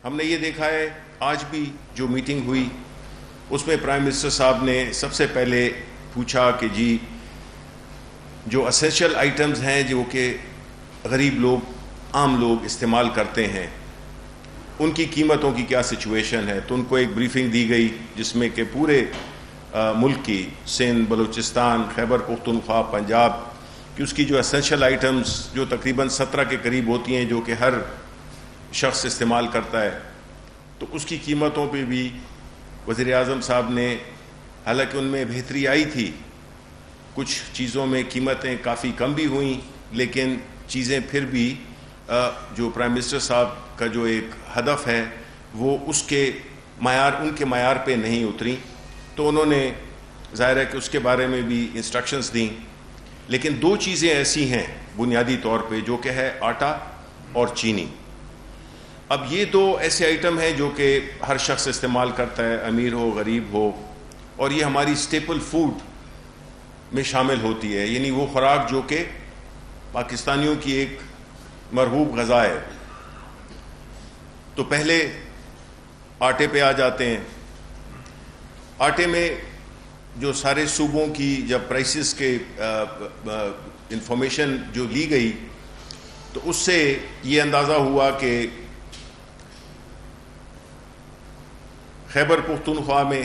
ہم نے یہ دیکھا ہے آج بھی جو میٹنگ ہوئی اس میں پرائم منسٹر صاحب نے سب سے پہلے پوچھا کہ جی جو اسینشل آئٹمز ہیں جو کہ غریب لوگ عام لوگ استعمال کرتے ہیں ان کی قیمتوں کی کیا سچویشن ہے. تو ان کو ایک بریفنگ دی گئی جس میں کہ پورے ملک کی سندھ، بلوچستان، خیبر پختونخوا، پنجاب کہ اس کی جو اسینشل آئٹمز جو تقریباً 17 کے قریب ہوتی ہیں جو کہ ہر شخص استعمال کرتا ہے، تو اس کی قیمتوں پہ بھی وزیر اعظم صاحب نے، حالانکہ ان میں بہتری آئی تھی، کچھ چیزوں میں قیمتیں کافی کم بھی ہوئیں، لیکن چیزیں پھر بھی جو پرائم منسٹر صاحب کا جو ایک ہدف ہے وہ اس کے معیار، ان کے معیار پہ نہیں اتری. تو انہوں نے ظاہر ہے کہ اس کے بارے میں بھی انسٹرکشنز دیں. لیکن دو چیزیں ایسی ہیں بنیادی طور پہ جو کہ ہے آٹا اور چینی. اب یہ دو ایسے آئٹم ہیں جو کہ ہر شخص استعمال کرتا ہے، امیر ہو غریب ہو، اور یہ ہماری سٹیپل فوڈ میں شامل ہوتی ہے، یعنی وہ خوراک جو کہ پاکستانیوں کی ایک مرغوب غذا ہے. تو پہلے آٹے پہ آ جاتے ہیں. آٹے میں جو سارے صوبوں کی جب پرائسز کے انفارمیشن جو لی گئی تو اس سے یہ اندازہ ہوا کہ خیبر پختونخوا میں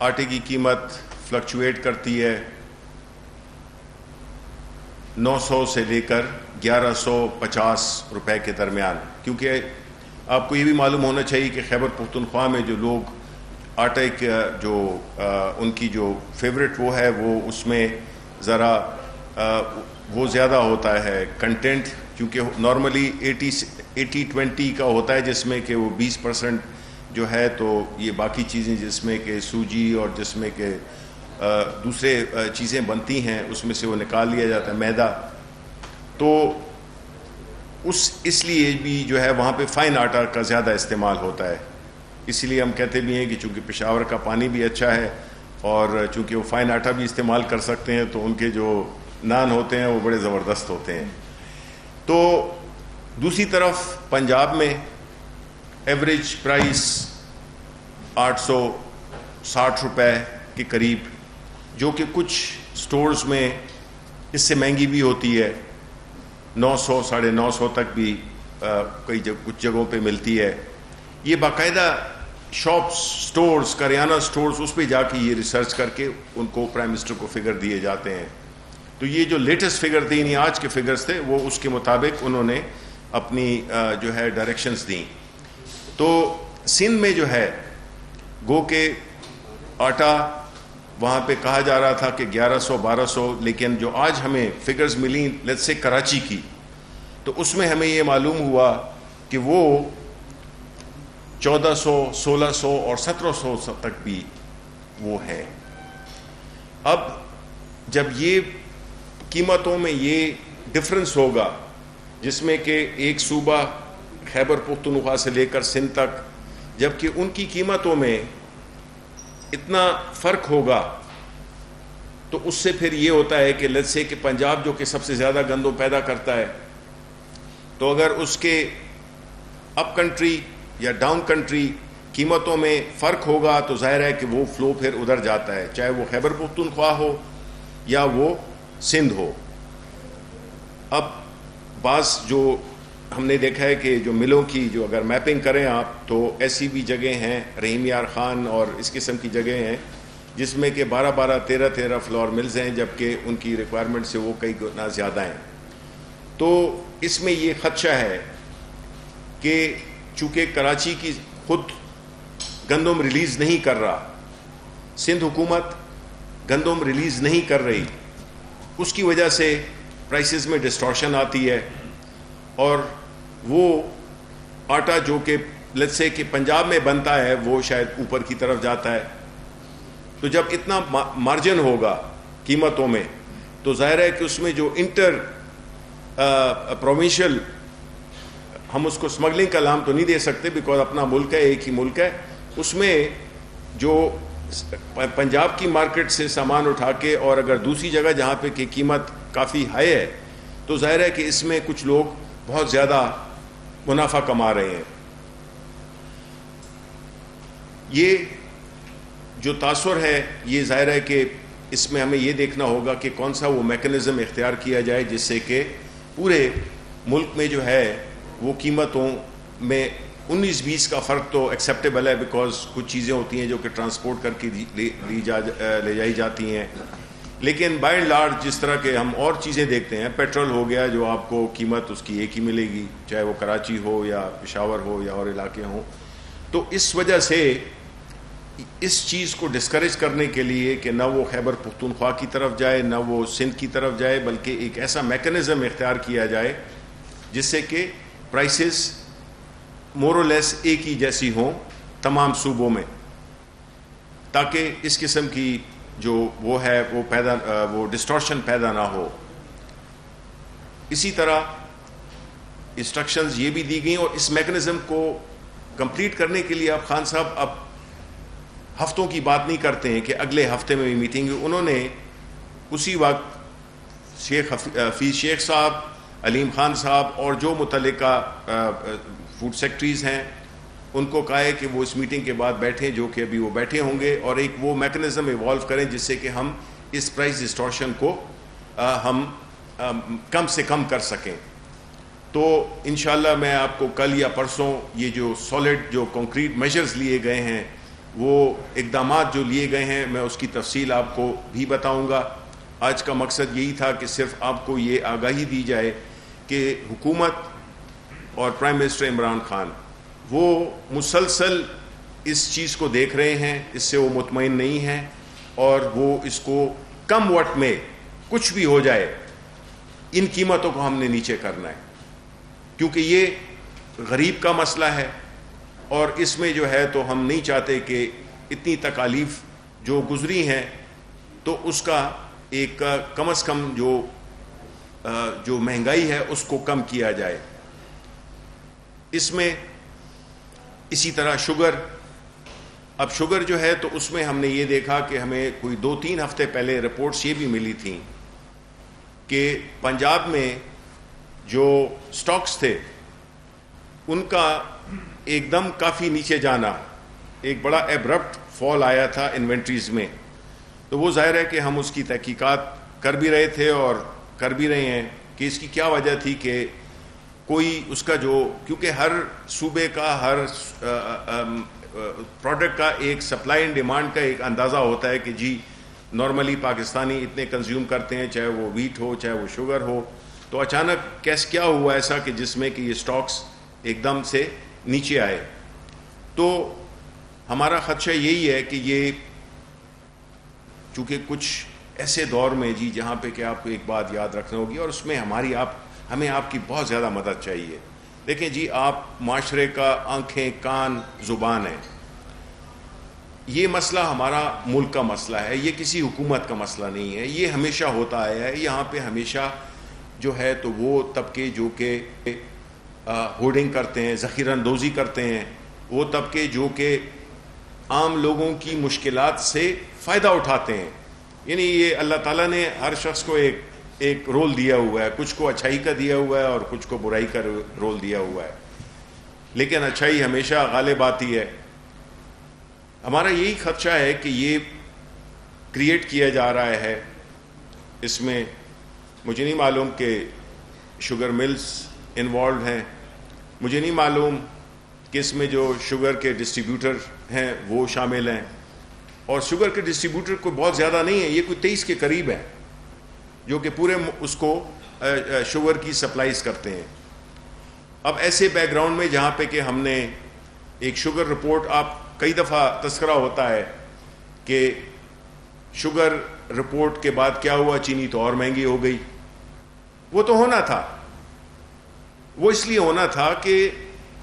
آٹے کی قیمت فلکچویٹ کرتی ہے 900 سے لے کر 1150 روپے کے درمیان. کیونکہ آپ کو یہ بھی معلوم ہونا چاہیے کہ خیبر پختونخوا میں جو لوگ آٹے کا جو ان کی جو فیوریٹ وہ ہے وہ اس میں ذرا وہ زیادہ ہوتا ہے کنٹینٹ، کیونکہ نارملی 80-20 کا ہوتا ہے جس میں کہ وہ 20% جو ہے، تو یہ باقی چیزیں جس میں کہ سوجی اور جس میں کہ دوسرے چیزیں بنتی ہیں اس میں سے وہ نکال لیا جاتا ہے میدا. تو اس لیے بھی جو ہے وہاں پہ فائن آٹا کا زیادہ استعمال ہوتا ہے. اسی لیے ہم کہتے بھی ہیں کہ چونکہ پشاور کا پانی بھی اچھا ہے اور چونکہ وہ فائن آٹا بھی استعمال کر سکتے ہیں تو ان کے جو نان ہوتے ہیں وہ بڑے زبردست ہوتے ہیں. تو دوسری طرف پنجاب میں ایوریج پرائس 860 روپے کے قریب، جو کہ کچھ سٹورز میں اس سے مہنگی بھی ہوتی ہے، 900 950 تک بھی کچھ جگہوں پہ ملتی ہے. یہ باقاعدہ شاپس، سٹورز، کریانہ سٹورز، اس پہ جا کے یہ ریسرچ کر کے ان کو پرائم منسٹر کو فگر دیے جاتے ہیں. تو یہ جو لیٹسٹ فگر تھے، یعنی آج کے فگرز تھے، وہ اس کے مطابق انہوں نے اپنی جو ہے ڈائریکشنز دیں. تو سندھ میں جو ہے گو کہ آٹا وہاں پہ کہا جا رہا تھا کہ 1100-1200، لیکن جو آج ہمیں فگرز ملیں لیٹس سے کراچی کی، تو اس میں ہمیں یہ معلوم ہوا کہ وہ 1400، 1600 اور 1700 تک بھی وہ ہے. اب جب یہ قیمتوں میں یہ ڈفرنس ہوگا، جس میں کہ ایک صوبہ خیبر پختونخوا سے لے کر سندھ تک، جبکہ ان کی قیمتوں میں اتنا فرق ہوگا، تو اس سے پھر یہ ہوتا ہے کہ لیٹس سے کہ پنجاب جو کہ سب سے زیادہ گندم پیدا کرتا ہے، تو اگر اس کے اپ کنٹری یا ڈاؤن کنٹری قیمتوں میں فرق ہوگا تو ظاہر ہے کہ وہ فلو پھر ادھر جاتا ہے، چاہے وہ خیبر پختونخوا ہو یا وہ سندھ ہو. اب بعض جو ہم نے دیکھا ہے کہ جو ملوں کی جو اگر میپنگ کریں آپ، تو ایسی بھی جگہیں ہیں، رحیم یار خان اور اس قسم کی جگہیں ہیں جس میں کہ 12-12، 13-13 فلور ملز ہیں، جبکہ ان کی ریکوائرمنٹ سے وہ کئی گنا زیادہ ہیں. تو اس میں یہ خدشہ ہے کہ چونکہ کراچی کی خود گندم ریلیز نہیں کر رہا، سندھ حکومت گندم ریلیز نہیں کر رہی، اس کی وجہ سے پرائسز میں ڈسٹورشن آتی ہے، اور وہ آٹا جو کہ لیٹس سے کہ پنجاب میں بنتا ہے وہ شاید اوپر کی طرف جاتا ہے. تو جب اتنا مارجن ہوگا قیمتوں میں تو ظاہر ہے کہ اس میں جو انٹر پروونشل، ہم اس کو سمگلنگ کا نام تو نہیں دے سکتے بیکاز اپنا ملک ہے، ایک ہی ملک ہے، اس میں جو پنجاب کی مارکیٹ سے سامان اٹھا کے اور اگر دوسری جگہ جہاں پہ کہ قیمت کافی ہائی ہے تو ظاہر ہے کہ اس میں کچھ لوگ بہت زیادہ منافع کما رہے ہیں. یہ جو تاثر ہے یہ ظاہر ہے کہ اس میں ہمیں یہ دیکھنا ہوگا کہ کون سا وہ میکنزم اختیار کیا جائے جس سے کہ پورے ملک میں جو ہے وہ قیمتوں میں 19-20 کا فرق تو ایکسیپٹیبل ہے، بیکاز کچھ چیزیں ہوتی ہیں جو کہ ٹرانسپورٹ کر کے لے جائی جاتی ہیں، لیکن بائی اینڈ لارج جس طرح کے ہم اور چیزیں دیکھتے ہیں، پیٹرول ہو گیا جو آپ کو قیمت اس کی ایک ہی ملے گی، چاہے وہ کراچی ہو یا پشاور ہو یا اور علاقے ہوں. تو اس وجہ سے اس چیز کو ڈسکریج کرنے کے لیے کہ نہ وہ خیبر پختونخوا کی طرف جائے نہ وہ سندھ کی طرف جائے، بلکہ ایک ایسا میکنزم اختیار کیا جائے جس سے کہ پرائسز مور اور لیس ایک ہی جیسی ہوں تمام صوبوں میں، تاکہ اس قسم کی جو وہ ہے وہ ڈسٹورشن پیدا نہ ہو. اسی طرح انسٹرکشنز یہ بھی دی گئیں، اور اس میکنزم کو کمپلیٹ کرنے کے لیے اب خان صاحب اب ہفتوں کی بات نہیں کرتے ہیں کہ اگلے ہفتے میں بھی میٹنگ ہوئی. انہوں نے اسی وقت شیخ حفیظ شیخ صاحب، علیم خان صاحب اور جو متعلقہ فوڈ سیکٹریز ہیں ان کو کہا ہے کہ وہ اس میٹنگ کے بعد بیٹھیں، جو کہ ابھی وہ بیٹھے ہوں گے، اور ایک وہ میکنزم ایوالو کریں جس سے کہ ہم اس پرائس ڈسٹورشن کو ہم کم سے کم کر سکیں. تو انشاءاللہ میں آپ کو کل یا پرسوں یہ جو سالڈ جو کنکریٹ میجرز لیے گئے ہیں، وہ اقدامات جو لیے گئے ہیں، میں اس کی تفصیل آپ کو بھی بتاؤں گا. آج کا مقصد یہی تھا کہ صرف آپ کو یہ آگاہی دی جائے کہ حکومت اور پرائم منسٹر عمران خان وہ مسلسل اس چیز کو دیکھ رہے ہیں، اس سے وہ مطمئن نہیں ہیں، اور وہ اس کو کم وقت میں کچھ بھی ہو جائے ان قیمتوں کو ہم نے نیچے کرنا ہے، کیونکہ یہ غریب کا مسئلہ ہے، اور اس میں جو ہے تو ہم نہیں چاہتے کہ اتنی تکالیف جو گزری ہیں تو اس کا ایک کم از کم جو مہنگائی ہے اس کو کم کیا جائے. اس میں اسی طرح شوگر، اب شوگر جو ہے تو اس میں ہم نے یہ دیکھا کہ ہمیں کوئی 2-3 ہفتے پہلے رپورٹس یہ بھی ملی تھیں کہ پنجاب میں جو سٹاکس تھے ان کا ایک دم کافی نیچے جانا، ایک بڑا ایبرپٹ فال آیا تھا انوینٹریز میں. تو وہ ظاہر ہے کہ ہم اس کی تحقیقات کر بھی رہے تھے اور کر بھی رہے ہیں کہ اس کی کیا وجہ تھی، کہ کوئی اس کا کیونکہ ہر صوبے کا ہر پروڈکٹ کا ایک سپلائی اینڈ ڈیمانڈ کا ایک اندازہ ہوتا ہے کہ جی نارملی پاکستانی اتنے کنزیوم کرتے ہیں، چاہے وہ ویٹ ہو چاہے وہ شوگر ہو. تو اچانک کیا ہوا ایسا کہ جس میں کہ یہ سٹاکس ایک دم سے نیچے آئے. تو ہمارا خدشہ یہی ہے کہ یہ چونکہ کچھ ایسے دور میں جی جہاں پہ کہ آپ کو ایک بات یاد رکھنا ہوگی، اور اس میں ہمیں آپ کی بہت زیادہ مدد چاہیے. دیکھیں جی، آپ معاشرے کا آنکھیں کان زبان ہیں. یہ مسئلہ ہمارا ملک کا مسئلہ ہے، یہ کسی حکومت کا مسئلہ نہیں ہے. یہ ہمیشہ ہوتا آیا ہے. یہاں پہ ہمیشہ جو ہے تو وہ طبقے جو کہ ہوڈنگ کرتے ہیں، ذخیرہ اندوزی کرتے ہیں، وہ طبقے جو کہ عام لوگوں کی مشکلات سے فائدہ اٹھاتے ہیں. یعنی یہ اللہ تعالیٰ نے ہر شخص کو ایک رول دیا ہوا ہے، کچھ کو اچھائی کا دیا ہوا ہے اور کچھ کو برائی کا رول دیا ہوا ہے، لیکن اچھائی ہمیشہ غالب آتی ہے. ہمارا یہی خدشہ ہے کہ یہ کریٹ کیا جا رہا ہے. اس میں مجھے نہیں معلوم کہ شوگر ملز انوالوڈ ہیں، مجھے نہیں معلوم کہ اس میں جو شوگر کے ڈسٹریبیوٹر ہیں وہ شامل ہیں، اور شوگر کے ڈسٹریبیوٹر کوئی بہت زیادہ نہیں ہے، یہ کوئی 23 کے قریب ہے جو کہ پورے اس کو شوگر کی سپلائز کرتے ہیں. اب ایسے بیک گراؤنڈ میں جہاں پہ کہ ہم نے ایک شوگر رپورٹ، آپ کئی دفعہ تذکرہ ہوتا ہے کہ شوگر رپورٹ کے بعد کیا ہوا، چینی تو اور مہنگی ہو گئی. وہ تو ہونا تھا، وہ اس لیے ہونا تھا کہ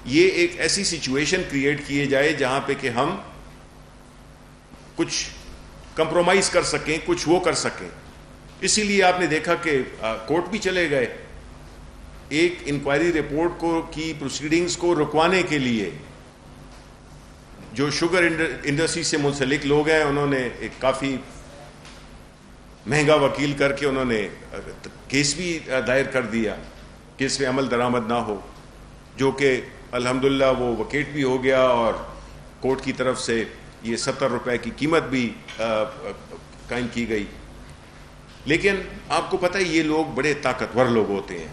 یہ ایک ایسی سچویشن کریٹ کیے جائے جہاں پہ کہ ہم کچھ کمپرومائز کر سکیں، کچھ وہ کر سکیں. اسی لیے آپ نے دیکھا کہ کورٹ بھی چلے گئے ایک انکوائری رپورٹ کی پروسیڈنگز کو رکوانے کے لیے. جو شوگر انڈسٹری سے منسلک لوگ ہیں انہوں نے ایک کافی مہنگا وکیل کر کے انہوں نے کیس بھی دائر کر دیا کہ اس پہ عمل درآمد نہ ہو، جو کہ الحمدللہ وہ وکیٹ بھی ہو گیا اور کورٹ کی طرف سے یہ 70 روپے کی قیمت بھی قائم کی گئی. لیکن آپ کو پتہ ہے یہ لوگ بڑے طاقتور لوگ ہوتے ہیں,